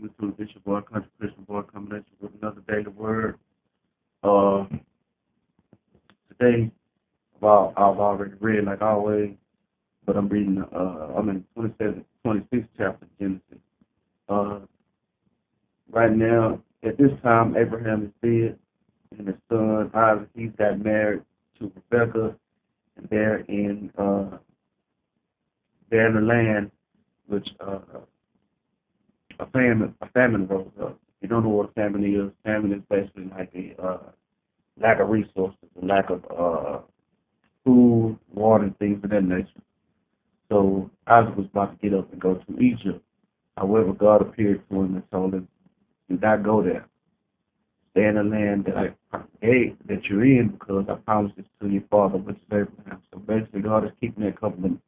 YouTube, this your boy, Country Christian Boy, coming at you with another daily word. Uh, Today, I've already read like always, but I'm in the 26th chapter of Genesis. Uh, right now, at this time, Abraham is dead, and his son Isaac, he's got married to Rebecca, and they're in the land, which a famine rose up. You don't know what a famine is. Famine is basically like a lack of resources, a lack of food, water, and things of that nature. So Isaac was about to get up and go to Egypt. However, God appeared to him and told him, "Do not go there. Stay in the land that I gave that you're in, because I promised this to your father, which is Abraham." So basically, God is keeping that covenant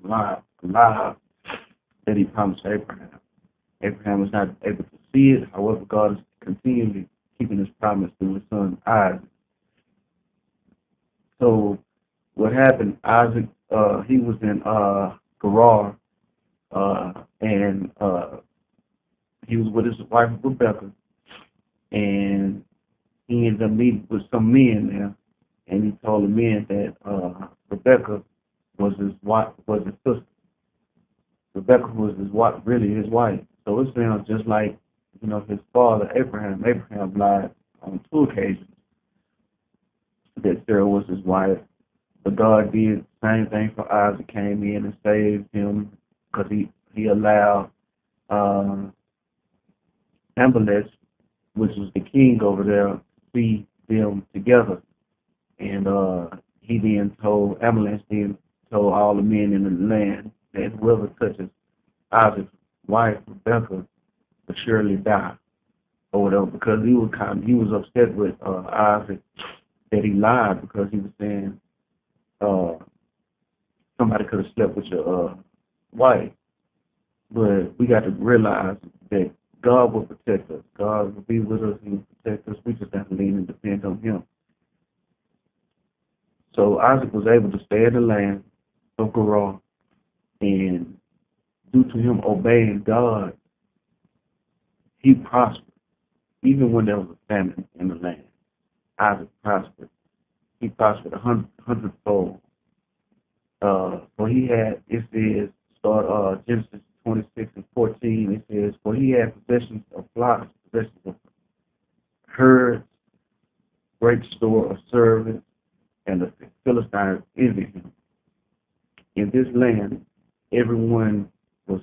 alive that He promised Abraham. Abraham was not able to see it. However, God is continually keeping His promise through His son Isaac. So what happened? Isaac, he was in Gerar, and he was with his wife Rebecca, and he ended up meeting with some men there, and he told the men that Rebecca was his wife, was his sister. Rebecca was his wife, really his wife. So it sounds just like, his father Abraham. Abraham lied on two occasions that Sarah was his wife. But God did the same thing for Isaac, came in and saved him, because he allowed um, Amalek, which was the king over there, to see them together. And he then told Amalek, then told all the men in the land that whoever touches Isaac's wife, Rebecca, will surely die, or whatever, because he was upset with Isaac that he lied, because he was saying uh, somebody could have slept with your wife. But we got to realize that God will protect us. God will be with us. He will protect us. We just have to lean and depend on Him. So Isaac was able to stay in the land of Gerar, and due to him obeying God, he prospered. Even when there was a famine in the land, Isaac prospered. He prospered hundredfold. For he had, it says, start Genesis 26:14. It says, for he had possessions of flocks, possessions of herds, great store of servants, and the Philistines envied him. In this land, everyone was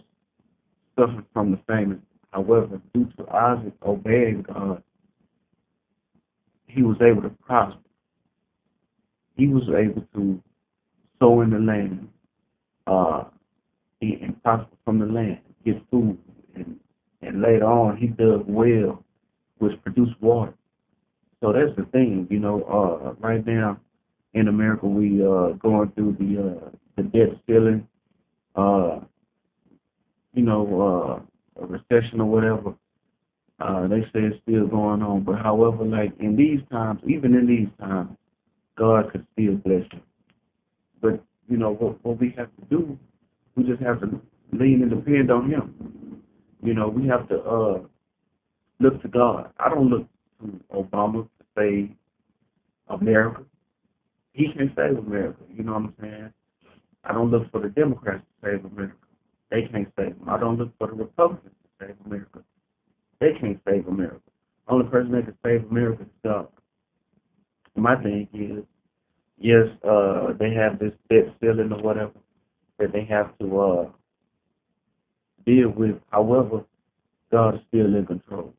suffering from the famine. However, due to Isaac obeying God, he was able to prosper. He was able to sow in the land, uh, and prosper from the land, get food, and later on he dug well, which produced water. So that's the thing, right now in America we going through the debt ceiling, uh, a recession or whatever. They say it's still going on, but however, like in these times, even in these times, God could still bless you. But what we have to do, we just have to lean and depend on Him. We have to look to God. I don't look to Obama to save America. He can't save America. You know what I'm saying? I don't look for the Democrats to save America. They can't save them. I don't look for the Republicans to save America. They can't save America. Only person that can save America is God. My thing is, yes, they have this debt ceiling or whatever that they have to deal with. However, God is still in control.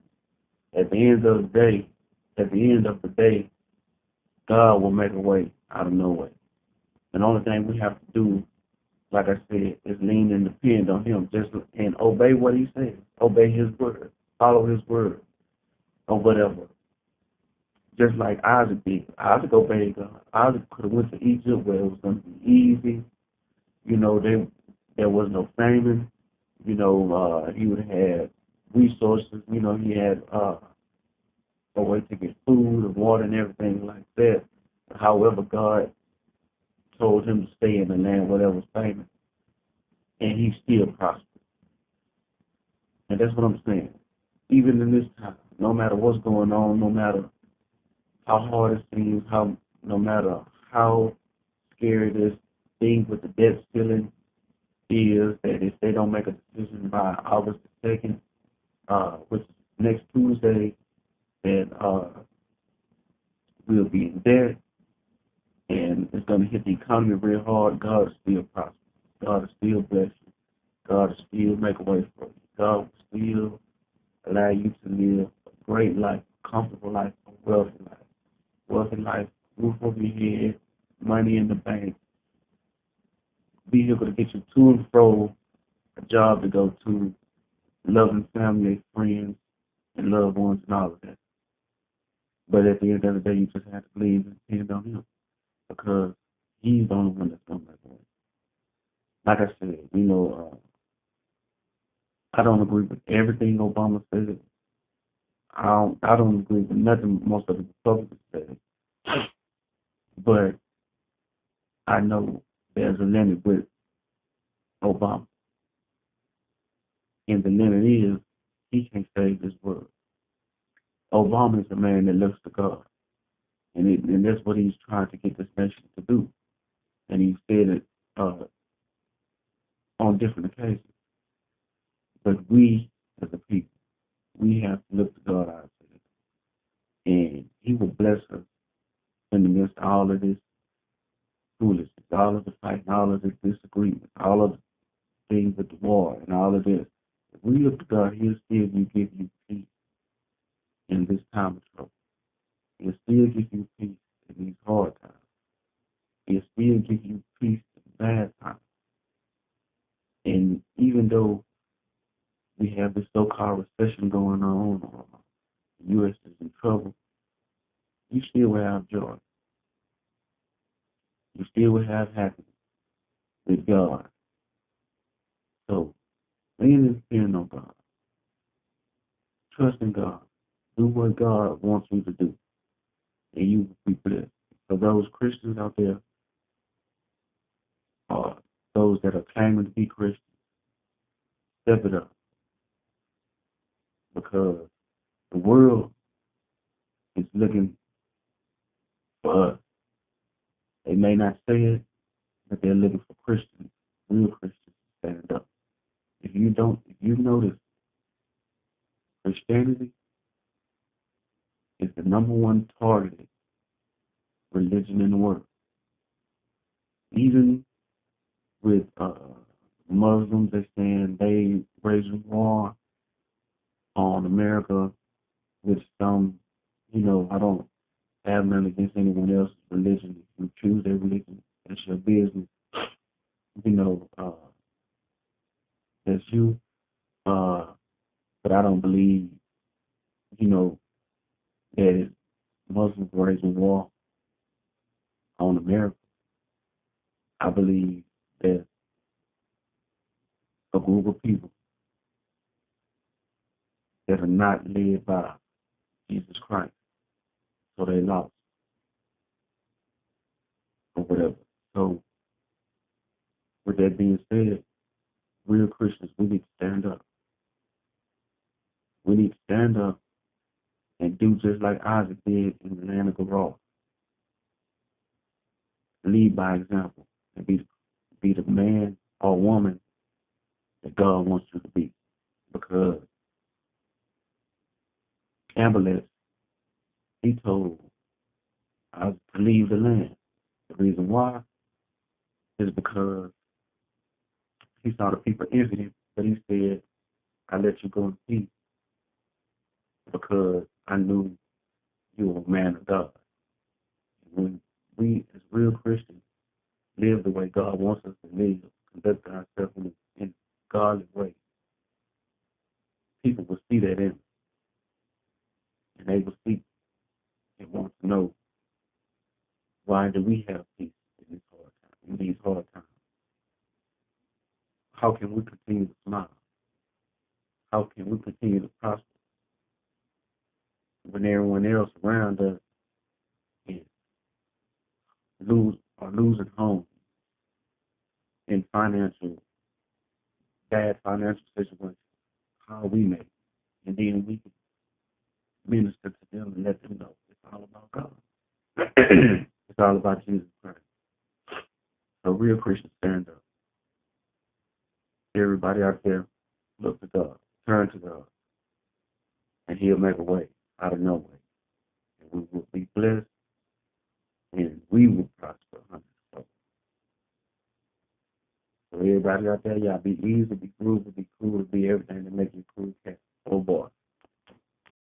At the end of the day, God will make a way out of no way. And the only thing we have to do, like I said, is lean and depend on Him, and obey what He says, obey His word, follow His word, or whatever. Just like Isaac did. Isaac obeyed God. Isaac could have went to Egypt where it was going to be easy. There was no famine. He would have had resources. He had a way to get food and water and everything like that. However, God told him to stay in the land where there was famine, and he still prospered. And that's what I'm saying. even in this time, no matter what's going on, no matter how hard it seems, no matter how scary this thing with the debt ceiling is, that if they don't make a decision by August the 2nd, which is next Tuesday, that we'll be in debt and it's going to hit the economy real hard. God is still prosper. God is still bless you. God will still make a way for you. God will still allow you to live a great life, comfortable life, a wealthy life. Wealthy life, roof over your head, money in the bank, vehicle to get you to and fro, a job to go to, loving family, friends, and loved ones, and all of that. But at the end of the day, you just have to believe and depend on Him because He's the only one that's going to make a way. Like I said, I don't agree with everything Obama said. I don't agree with nothing most of the Republicans said. But I know there's a limit with Obama. And the limit is he can't save this world. Obama is a man that looks to God. And that's what he's trying to get this nation to do. And he said it on different occasions. But we, as a people, we have to look to God ourselves. And He will bless us in the midst of all of this foolishness, all of the fighting, all of the disagreement, all of the things with the war, and all of this. If we look to God, He'll still give you peace in this time of trouble. He'll still give you peace in these hard times. He'll still give you peace in bad times. And even though we have this so-called recession going on, or the U.S. is in trouble, you still will have joy. You still will have happiness with God. So, lean and depend on God. Trust in God. Do what God wants you to do, and you will be blessed. For those Christians out there, or those that are claiming to be Christians, step it up. Because the world is looking for us. They may not say it, but they're looking for Christians, real Christians, to stand up. If you notice, Christianity is the number one targeted religion in the world. Even with Muslims, they're saying they waging war on America, which I don't have nothing against anyone else's religion. If you choose their religion, that's your business. That's you. But I don't believe, that Muslims waging war on America. I believe that a group of people that are not led by Jesus Christ, so they lost or whatever. So, with that being said, real Christians, we need to stand up. We need to stand up and do just like Isaac did in the land of Gerar. Lead by example and be the man or woman that God wants you to be. Because Amalek, he told Isaac to leave the land. The reason why is because he saw the people envied him, but he said, I let you go in peace because I knew you were a man of God. When we, as real Christians, live the way God wants us to live, conduct ourselves in a godly way, people will see that in us, and they will seek and want to know, why do we have peace in these hard times? How can we continue to smile? How can we continue to prosper when everyone else around us is losing homes in bad financial situations? How are we made? and then we can minister to them and let them know it's all about God. It's all about Jesus Christ. So real Christians stand up. Everybody out there, look to God, turn to God, and He'll make a way out of no way. And we will be blessed, and we will prosper 100%. So everybody out there, y'all be easy, be groovy, be cool, be everything to make you cool cat. Oh boy.